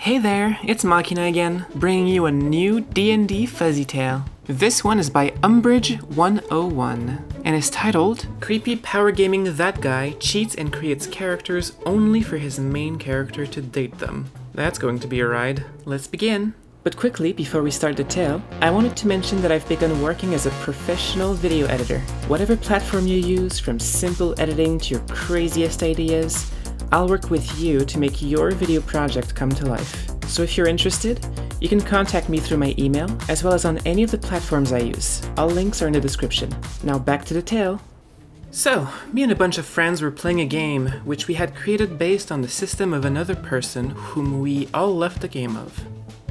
Hey there, it's Makina again, bringing you a new D&D fuzzy tale. This one is by Umbridge101, and is titled, Creepy Power Gaming That Guy Cheats and Creates Characters Only for His Main Character to Date Them. That's going to be a ride. Let's begin. But quickly, before we start the tale, I wanted to mention that I've begun working as a professional video editor. Whatever platform you use, from simple editing to your craziest ideas, I'll work with you to make your video project come to life. So if you're interested, you can contact me through my email, as well as on any of the platforms I use. All links are in the description. Now back to the tale. So, me and a bunch of friends were playing a game, which we had created based on the system of another person whom we all left the game of.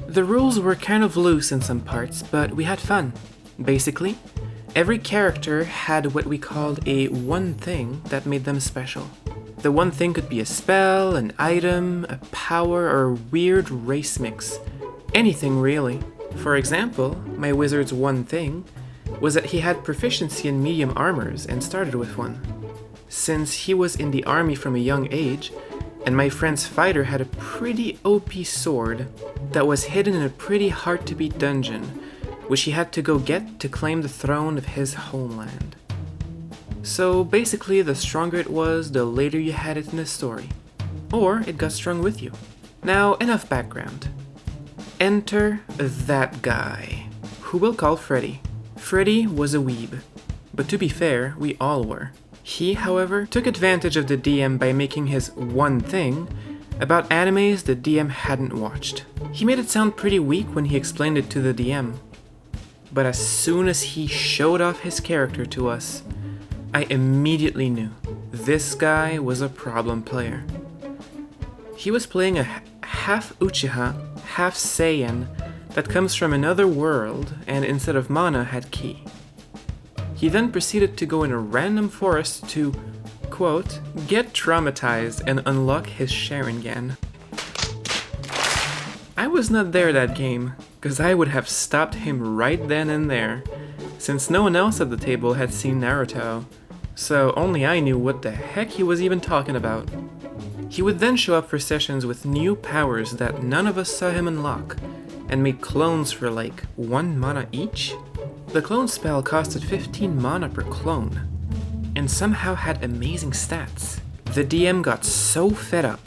The rules were kind of loose in some parts, but we had fun. Basically, every character had what we called a one thing that made them special. The one thing could be a spell, an item, a power, or a weird race mix. Anything really. For example, my wizard's one thing was that he had proficiency in medium armors and started with one. Since he was in the army from a young age, and my friend's fighter had a pretty OP sword that was hidden in a pretty hard-to-beat dungeon, which he had to go get to claim the throne of his homeland. So basically, the stronger it was, the later you had it in the story. Or it got strung with you. Now, enough background. Enter that guy, who we'll call Freddy. Freddy was a weeb, but to be fair, we all were. He, however, took advantage of the DM by making his one thing about animes the DM hadn't watched. He made it sound pretty weak when he explained it to the DM. But as soon as he showed off his character to us, I immediately knew this guy was a problem player. He was playing a half Uchiha, half Saiyan that comes from another world and instead of mana had ki. He then proceeded to go in a random forest to, quote, get traumatized and unlock his Sharingan. I was not there that game, cause I would have stopped him right then and there, since no one else at the table had seen Naruto, so only I knew what the heck he was even talking about. He would then show up for sessions with new powers that none of us saw him unlock, and made clones for like 1 mana each? The clone spell costed 15 mana per clone, and somehow had amazing stats. The DM got so fed up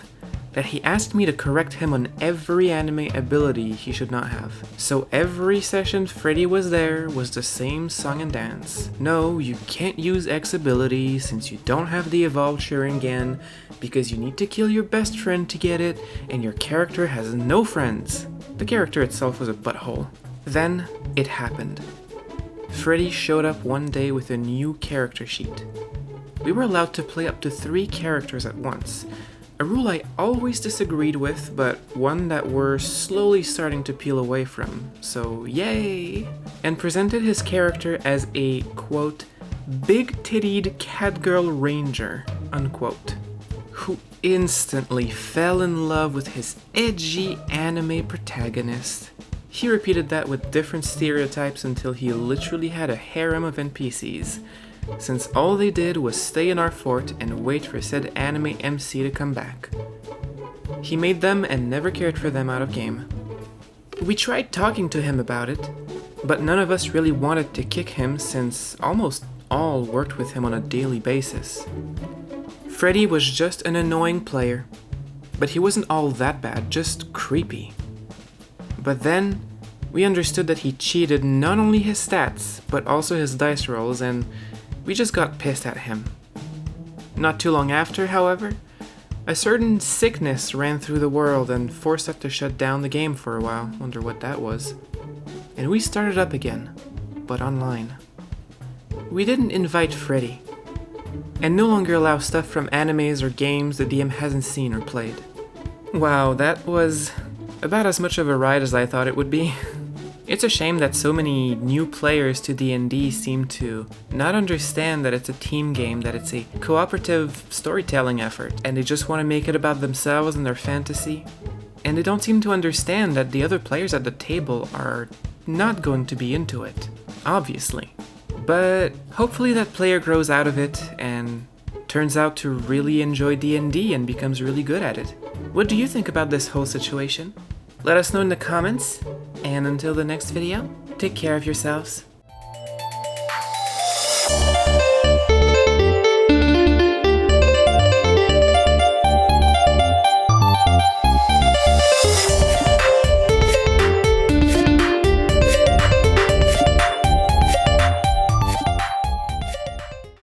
that he asked me to correct him on every anime ability he should not have. So every session Freddy was there was the same song and dance. No, you can't use X ability since you don't have the evolved Sharingan, because you need to kill your best friend to get it, and your character has no friends. The character itself was a butthole. Then it happened. Freddy showed up one day with a new character sheet. We were allowed to play up to 3 characters at once, a rule I always disagreed with, but one that we're slowly starting to peel away from, so yay! And presented his character as a, quote, big-tittied catgirl ranger, unquote, who instantly fell in love with his edgy anime protagonist. He repeated that with different stereotypes until he literally had a harem of NPCs, since all they did was stay in our fort and wait for said anime MC to come back. He made them and never cared for them out of game. We tried talking to him about it, but none of us really wanted to kick him since almost all worked with him on a daily basis. Freddy was just an annoying player, but he wasn't all that bad, just creepy. But then, we understood that he cheated not only his stats, but also his dice rolls, and we just got pissed at him. Not too long after, however, a certain sickness ran through the world and forced us to shut down the game for a while. Wonder what that was. And we started up again, but online. We didn't invite Freddy, and no longer allow stuff from animes or games the DM hasn't seen or played. Wow, that was about as much of a ride as I thought it would be. It's a shame that so many new players to D&D seem to not understand that it's a team game, that it's a cooperative storytelling effort, and they just want to make it about themselves and their fantasy. And they don't seem to understand that the other players at the table are not going to be into it, obviously. But hopefully that player grows out of it and turns out to really enjoy D&D and becomes really good at it. What do you think about this whole situation? let us know in the comments. And until the next video, take care of yourselves.